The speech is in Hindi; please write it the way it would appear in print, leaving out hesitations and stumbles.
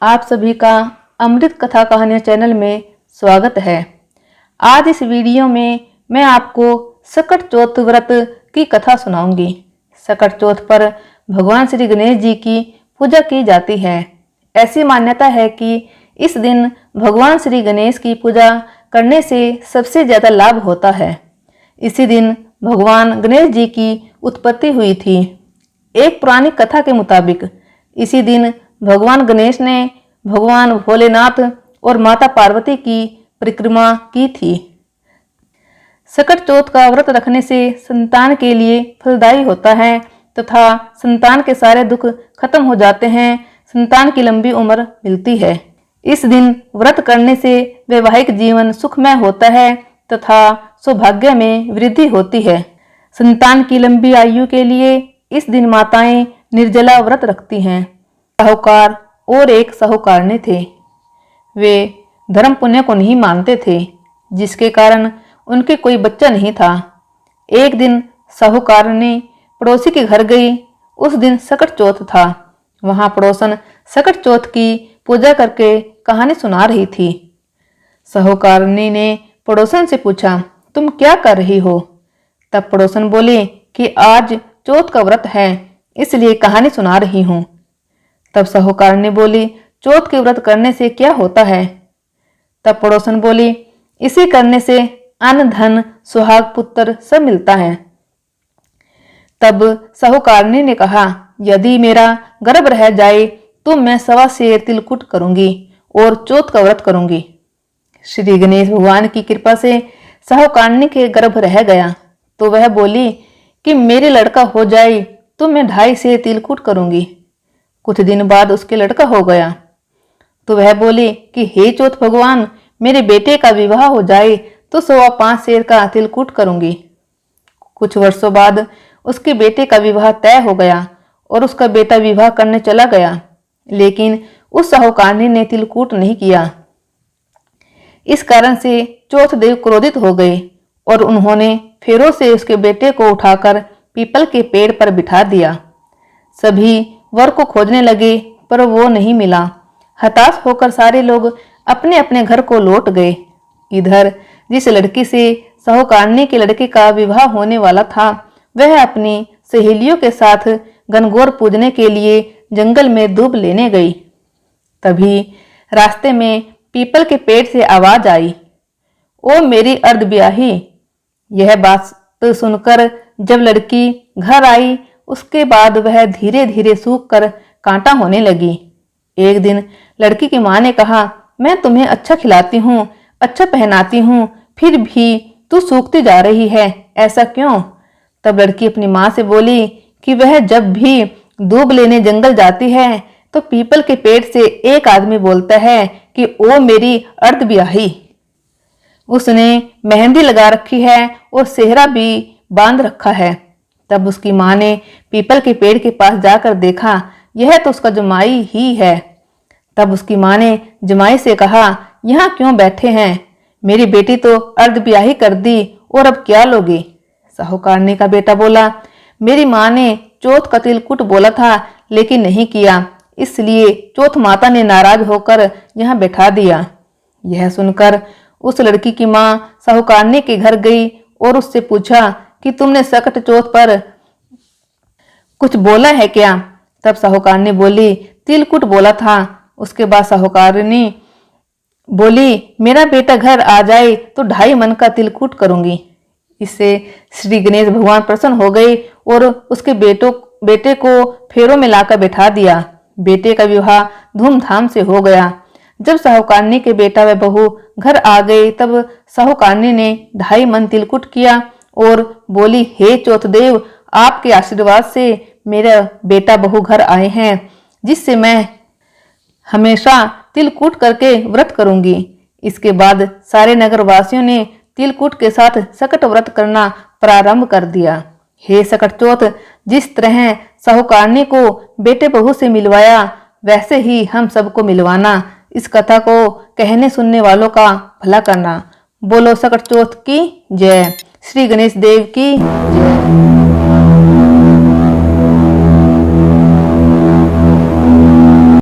आप सभी का अमृत कथा कहानियाँ चैनल में स्वागत है। आज इस वीडियो में मैं आपको सकट चौथ व्रत की कथा सुनाऊंगी। सकट चौथ पर भगवान श्री गणेश जी की पूजा की जाती है। ऐसी मान्यता है कि इस दिन भगवान श्री गणेश की पूजा करने से सबसे ज़्यादा लाभ होता है। इसी दिन भगवान गणेश जी की उत्पत्ति हुई थी। एक पुरानी कथा के मुताबिक इसी दिन भगवान गणेश ने भगवान भोलेनाथ और माता पार्वती की परिक्रमा की थी। सकट चौथ का व्रत रखने से संतान के लिए फलदायी होता है तथा संतान के सारे दुख खत्म हो जाते हैं, संतान की लंबी उम्र मिलती है। इस दिन व्रत करने से वैवाहिक जीवन सुखमय होता है तथा सौभाग्य में वृद्धि होती है। संतान की लंबी आयु के लिए इस दिन माताएं निर्जला व्रत रखती हैं। साहूकार और एक साहूकारनी थे। वे धर्म पुण्य को नहीं मानते थे, जिसके कारण उनके कोई बच्चा नहीं था। एक दिन साहूकारनी पड़ोसी के घर गई। उस दिन सकट चौथ था। वहां पड़ोसन सकट चौथ की पूजा करके कहानी सुना रही थी। साहूकारनी ने पड़ोसन से पूछा, तुम क्या कर रही हो? तब पड़ोसन बोली कि आज चौथ का व्रत है, इसलिए कहानी सुना रही हूँ। तब साहूकारनी बोली, चौथ के व्रत करने से क्या होता है? तब पड़ोसन बोली, इसे करने से अन्न धन सुहाग पुत्र सब मिलता है। तब साहूकारनी ने कहा, यदि मेरा गर्भ रह जाए तो मैं 1.25 सेर तिलकुट करूंगी और चौथ का व्रत करूंगी। श्री गणेश भगवान की कृपा से साहूकारनी के गर्भ रह गया तो वह बोली कि मेरे लड़का हो जाए तो मैं 2.5 सेर तिलकुट करूंगी। कुछ दिन बाद उसके लड़का हो गया तो वह बोली कि हे चौथ भगवान, मेरे बेटे का विवाह हो जाए तो 5.25 सेर का तिलकुट करूंगी। कुछ वर्षों बाद उसके बेटे का विवाह तय हो गया और उसका बेटा विवाह करने चला गया, लेकिन उस साहूकारनी ने तिलकुट नहीं किया। इस कारण से चौथ देव क्रोधित हो गए और उन्होंने फेरों से उसके बेटे को उठाकर पीपल के पेड़ पर बिठा दिया। सभी वर को खोजने लगे पर वो नहीं मिला। हताश होकर सारे लोग अपने अपने घर को लौट गए। इधर जिस लड़की से साहूकारनी के लड़के का विवाह होने वाला था, वह अपनी सहेलियों के साथ गणगौर पूजने के लिए जंगल में दूब लेने गई। तभी रास्ते में पीपल के पेड़ से आवाज आई, ओ मेरी अर्धब्याही। यह बात सुनकर जब लड़की घर आई, उसके बाद वह धीरे धीरे सूख कर कांटा होने लगी। एक दिन लड़की की मां ने कहा, मैं तुम्हें अच्छा खिलाती हूँ, अच्छा पहनाती हूँ, फिर भी तू सूखती जा रही है, ऐसा क्यों? तब लड़की अपनी मां से बोली कि वह जब भी दूब लेने जंगल जाती है तो पीपल के पेड़ से एक आदमी बोलता है कि ओ मेरी अर्धब्याही। उसने मेहंदी लगा रखी है और सेहरा भी बांध रखा है। तब उसकी मां ने पीपल के पेड़ के पास जाकर देखा, यह तो उसका जमाई ही है। तब उसकी मां ने जमाई से कहा, यहाँ क्यों बैठे हैं? मेरी बेटी तो अर्धब्याही कर दी और अब क्या लोगे? साहूकारनी का बेटा बोला, मेरी मां ने चौथ का तिलकुट बोला था लेकिन नहीं किया, इसलिए चौथ माता ने नाराज होकर यहाँ बैठा दिया। यह सुनकर उस लड़की की मां साहूकारनी के घर गई और उससे पूछा कि तुमने सकट चौथ पर कुछ बोला है क्या? तब साहूकारनी बोली, तिलकुट बोला था। उसके बाद साहूकारनी बोली, मेरा बेटा घर आ जाए तो 2.5 मन का तिलकुट करूंगी। इससे श्री गणेश भगवान प्रसन्न हो गए और उसके बेटे को फेरों में लाकर बैठा दिया। बेटे का विवाह धूमधाम से हो गया। जब साहूकारनी के बेटा व बहू घर आ गए तब साहूकारनी ने 2.5 मन तिलकुट किया और बोली, हे चौथ देव, आपके आशीर्वाद से मेरा बेटा बहू घर आए हैं, जिससे मैं हमेशा तिलकुट करके व्रत करूंगी। इसके बाद सारे नगर वासियों ने तिलकुट के साथ सकट व्रत करना प्रारंभ कर दिया। हे सकट चौथ, जिस तरह साहूकारनी को बेटे बहू से मिलवाया, वैसे ही हम सबको मिलवाना। इस कथा को कहने सुनने वालों का भला करना। बोलो सकट चौथ की जय। श्री गणेश देव की जय।